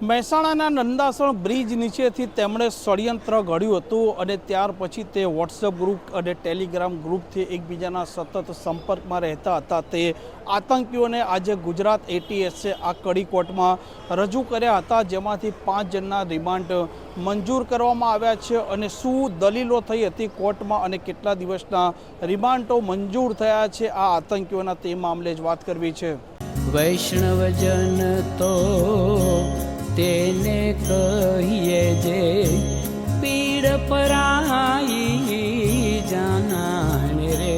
મહેસાણાના નંદાસણ બ્રિજ નીચેથી તેમણે ષડયંત્ર ઘડ્યું હતું અને ત્યાર પછી તે વોટ્સએપ ગ્રુપ અને ટેલિગ્રામ ગ્રુપથી એકબીજાના સતત સંપર્કમાં રહેતા હતા. તે આતંકીઓને આજે ગુજરાત એટીએસે આ કડી કોર્ટમાં રજૂ કર્યા હતા, જેમાંથી 5 જણના રિમાન્ડ મંજૂર કરવામાં આવ્યા છે. અને શું દલીલો થઈ હતી કોર્ટમાં અને કેટલા દિવસના રિમાન્ડો મંજૂર થયા છે આ આતંકીઓના, તે મામલે જ વાત કરવી છે. વૈષ્ણવજન તો તેને કહીએ જે પીડ પરાઈ જાનાને રે.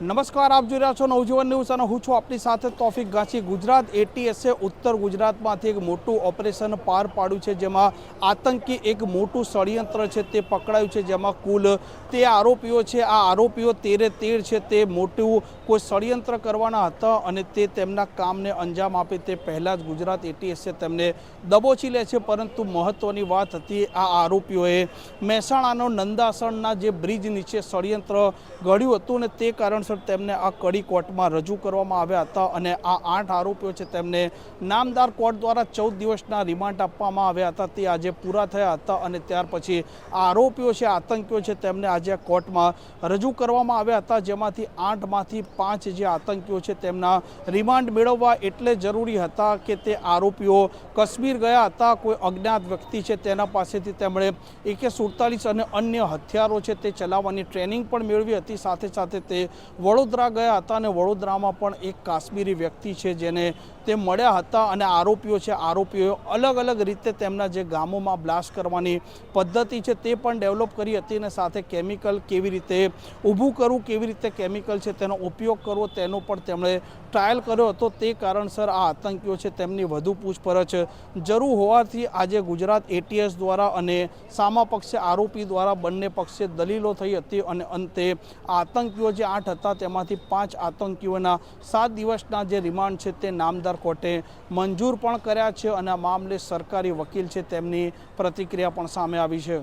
નમસ્કાર, આપ જોઈ રહ્યા છો નવજીવન ન્યૂઝ અને હું છું આપની સાથે તોફિક ગાંચી. ગુજરાત એટીએસે ઉત્તર ગુજરાતમાંથી એક મોટું ઓપરેશન પાર પાડ્યું છે, જેમાં આતંકી એક મોટું ષડયંત્ર છે તે પકડાયું છે, જેમાં કુલ તે આરોપીઓ છે. આ આરોપીઓ 13 છે. તે મોટું કોઈ ષડયંત્ર કરવાના હતા અને તે તેમના કામને અંજામ આપે તે પહેલાં જ ગુજરાત એટીએસે તેમને દબોચી લે છે. પરંતુ મહત્ત્વની વાત હતી, આ આરોપીઓએ મહેસાણાનો નંદાસણના જે બ્રિજ નીચે ષડયંત્ર ઘડ્યું હતું ને તે કારણસર તેમને આ કડી કોર્ટમાં રજૂ કરવામાં આવ્યા હતા. અને આ 8 આરોપીઓ છે તેમને નામદાર કોર્ટ દ્વારા 14 દિવસના રિમાન્ડ આપવામાં આવ્યા હતા. તે આજે પૂરા થયા હતા અને ત્યાર પછી આરોપીઓ છે, આતંકીઓ છે, તેમને આજે કોર્ટમાં રજૂ કરવામાં આવ્યા હતા, જેમાંથી 8માંથી 5 જે આતંકીઓ છે તેમના રિમાન્ડ મેળવવા એટલે જરૂરી હતા કે તે આરોપીઓ કાશ્મીર ગયા હતા. કોઈ અજ્ઞાત વ્યક્તિ છે તેના પાસેથી તેમણે AK-47 અને અન્ય હથિયારો છે તે ચલાવવાની ટ્રેનિંગ પણ મેળવી હતી. સાથે સાથે તે વડોદરા ગયા હતા અને વડોદરામાં પણ એક કાશ્મીરી વ્યક્તિ છે જેને તે મળ્યા હતા. અને આરોપીઓ છે, આરોપીઓએ અલગ અલગ રીતે તેમના જે ગામોમાં બ્લાસ્ટ કરવાની પદ્ધતિ છે તે પણ ડેવલપ કરી હતી. અને સાથે કેમિકલ કેવી રીતે ઊભું કરવું, કેવી રીતે કેમિકલ છે તેનો ઉપયોગ કરવો તેનો પણ તેમણે ટ્રાયલ કર્યો હતો. તે કારણસર આ આતંકીઓ છે તેમની વધુ પૂછપરછ જરૂર હોવાથી આજે ગુજરાત એટીએસ દ્વારા અને સામા પક્ષે આરોપી દ્વારા બંને પક્ષે દલીલો થઈ હતી. અને અંતે આતંકીઓ જે 8 હતા તેમાંથી 5 આતંકીઓના 7 દિવસના જે રિમાન્ડ છે તે નામદાર કોર્ટે મંજૂર પણ કર્યા છે. અને આ મામલે સરકારી વકીલ છે તેમની પ્રતિક્રિયા પણ સામે આવી છે.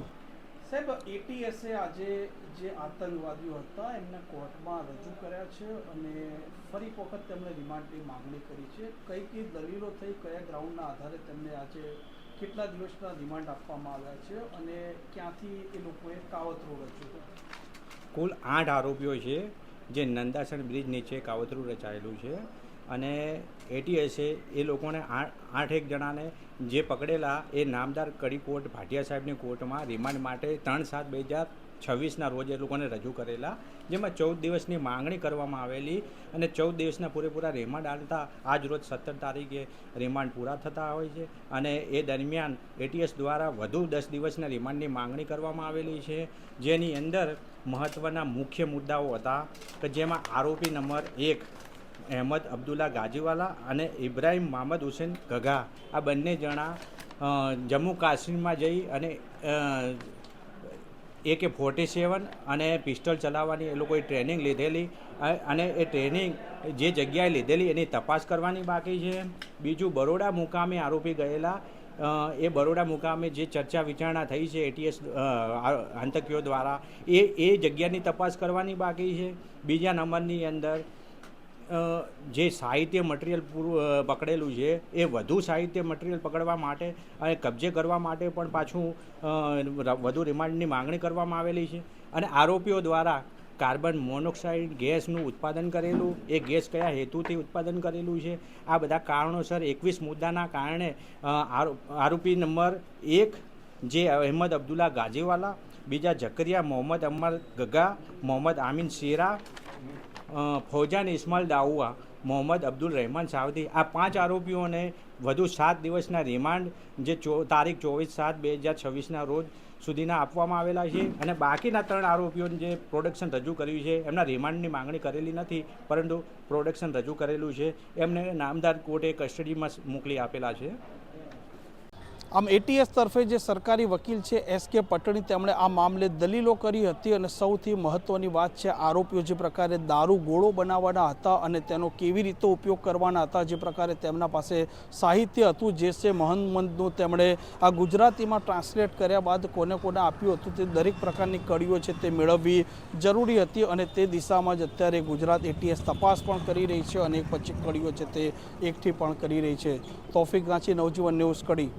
સાહેબ, એટીએસે આજે જે આતંકવાદીઓ હતા એમને કોર્ટમાં રજૂ કર્યા છે અને ફરી વખત તેમણે રિમાન્ડની માંગણી કરી છે. કઈ દલીલો થઈ, કયા ગ્રાઉન્ડના આધારે તેમને આજે કેટલા દિવસના રિમાન્ડ આપવામાં આવ્યા છે અને ક્યાંથી એ લોકોએ કાવતરું રચ્યું? કુલ 8 આરોપીઓ છે જે નંદાસણ બ્રિજ નીચે કાવતરું રચાયેલું છે. અને એટીએસે એ લોકોને 8 જણાને જે પકડેલા એ નામદાર કડી કોર્ટ ભાટિયા સાહેબની કોર્ટમાં રિમાન્ડ માટે 3/7/2026ના રોજ એ લોકોને રજૂ કરેલા, જેમાં 14 દિવસની માંગણી કરવામાં આવેલી અને 14 દિવસના પૂરેપૂરા રિમાન્ડ આવતા આજ રોજ 17 તારીખે રિમાન્ડ પૂરા થતા હોય છે. અને એ દરમિયાન એટીએસ દ્વારા વધુ 10 દિવસના રિમાન્ડની માંગણી કરવામાં આવેલી છે, જેની અંદર મહત્ત્વના મુખ્ય મુદ્દાઓ હતા કે જેમાં આરોપી નંબર 1 અહેમદ અબ્દુલ્લા ગાજીવાલા અને ઇબ્રાહિમ મોહમ્મદ હુસેન ગઘા, આ બંને જણા જમ્મુ કાશ્મીરમાં જઈ અને AK-47 અને પિસ્ટલ ચલાવવાની એ લોકોએ ટ્રેનિંગ લીધેલી અને એ ટ્રેનિંગ જે જગ્યાએ લીધેલી એની તપાસ કરવાની બાકી છે. બીજું, બરોડા મુકામે આરોપી ગયેલા, એ બરોડા મુકામે જે ચર્ચા વિચારણા થઈ છે એટીએસ આતંકીઓ દ્વારા એ જગ્યાની તપાસ કરવાની બાકી છે. બીજા નંબરની અંદર જે સાહિત્ય મટીરિયલ પકડેલું છે એ વધુ સાહિત્ય મટીરિયલ પકડવા માટે અને કબજે કરવા માટે પણ પાછું વધુ રિમાન્ડની માંગણી કરવામાં આવેલી છે. અને આરોપીઓ દ્વારા કાર્બન મોનોક્સાઇડ ગેસનું ઉત્પાદન કરેલું, એ ગેસ કયા હેતુથી ઉત્પાદન કરેલું છે, આ બધા કારણોસર 21 મુદ્દાના કારણે આરોપી નંબર 1 જે અહેમદ અબ્દુલ્લા ગાજીવાલા, બીજા જકરિયા મોહમ્મદ અમર ગગા, મોહમ્મદ આમીન શેરા, ફૌજાન ઇસ્માઇલ દાઉઆ, મોહમ્મદ અબ્દુલ રહેમાન સાવદી, આ 5 આરોપીઓને વધુ 7 દિવસના રિમાન્ડ જે તારીખ 24/7/2026ના રોજ સુધીના આપવામાં આવેલા છે. અને બાકીના 3 આરોપીઓને જે પ્રોડક્શન રજૂ કર્યું છે એમના રિમાન્ડની માંગણી કરેલી નથી, પરંતુ પ્રોડક્શન રજૂ કરેલું છે, એમને નામદાર કોર્ટે કસ્ટડીમાં મોકલી આપેલા છે. આમ એટીએસ તરફે જે સરકારી વકીલ છે એસ.કે. પટણી તેમણે આ મામલે દલીલો કરી હતી અને સૌથી મહત્વની વાત છે આરોપીઓ જે પ્રકારે દારૂ ગોળો બનાવવાના હતા અને તેનો કેવી રીતે ઉપયોગ કરવાના હતા, જે પ્રકારે તેમના પાસે સાહિત્ય હતું જે છે મોહમ્મદનું, તેમણે આ ગુજરાતીમાં ટ્રાન્સલેટ કર્યા બાદ કોને કોને આપ્યું હતું તે દરેક પ્રકારની કડીઓ છે તે મેળવવી જરૂરી હતી અને તે દિશામાં જ અત્યારે ગુજરાત એટીએસ તપાસ પણ કરી રહી છે અને એક પછી કડીઓ છે તે એકઠી પણ કરી રહી છે. તૌફિક ગાંચી, નવજીવન ન્યૂઝ, કડી.